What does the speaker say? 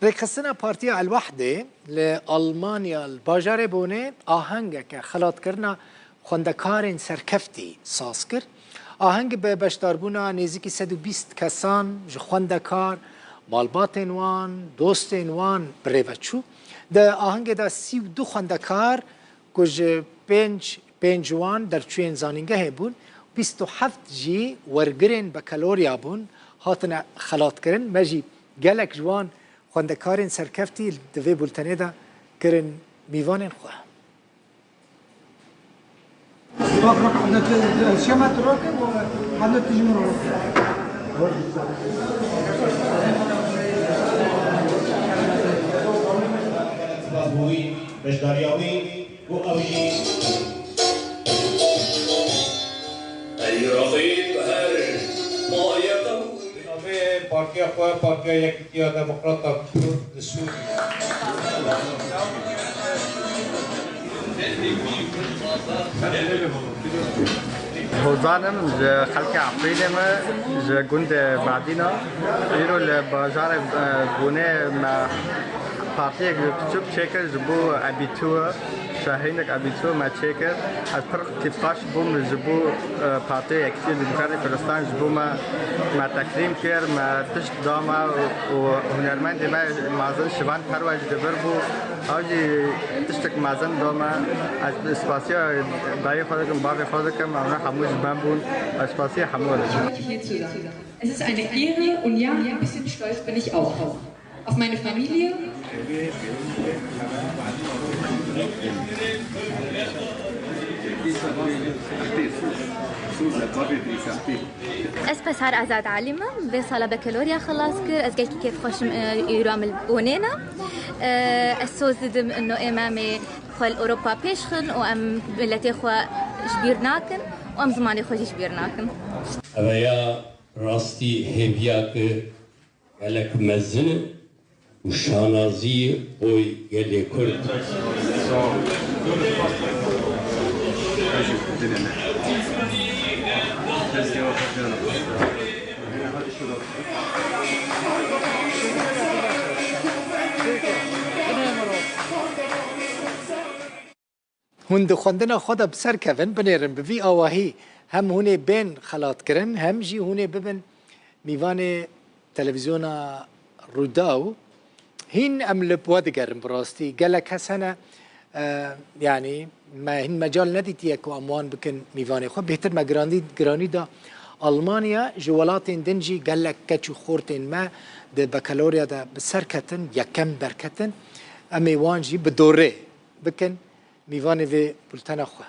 رکستنا پارتیا الوحده لألمانیا الباجار بونه آهنگ که خلات کرنا خوندکارین سرکفتی ساز کرد. آهنگ به بشداربونا نزدیکی 120 کسان خوندکار مالباتین وان دوستین وان بریوچو. ده آهنگ دا 32 خوندکار کج پنج وان در چوین زانینگه بون 27 جی ورگرین بکالوریا بون هاتنا خلات کرن مجی گلک جوان خوندکارین سرکفتی دوی بولتنه دا کرن میوانین خواه. راك عندنا شمات راكب وعندنا تجمر راكب بجدارياوي وقوي أي رقيب هر ما يقول أبي باركيا خواه باركيا يكتيا ديمقراطة السوري هوزانم خلق عقيلة ما جند بعدينا يرو الباجار بونه ما بارتيك كتب شكل جبو أبيتوا شاهينك أبيتوا ما شكل الفرق تفاش بوم جبو بارتي كتير بمكان فلسطين جبو ما تكريم كير ما تشت داما وهنرمند ما مازن شبان پرواج دبربو أوجي تشتك مازن داما اسپاسيا داي خودكم باقي خودكم أنا حموش بامبون اسپاسيا حمول. Es ist eine Ehre und ja, ein bisschen stolz bin ich auch. Auf meine Familie. اس بسار ازاد عالمه بصاله بكالوريا خلاص كر از كيف خوش يرامل بونينا السوز دم انه امامي خل اوروبا بيشخن وام بلاتي خو جبيرناكن وام زماني خو جبيرناكن أبيا راستي هبياك عليك مزن وشانازي وي يلي كرد هند خوندنا خدا بسر کفن بنیرن بوی آواهی هم هونه بین خلات کرن هم جی هونه ببن میوان تلویزیون روداو هین ام لبواد گرم براستی گلک هسنه يعني ما هن مجال نديت يكو أموان بكن ميفاني خو بهتر ما جراني دا ألمانيا جوالاتين دنجي قال لك كتشو خورتين ما ده بكالوريا ده بسركتن يكم بركتن أمي وانجي بدوري بكن ميفاني في بلتنا خو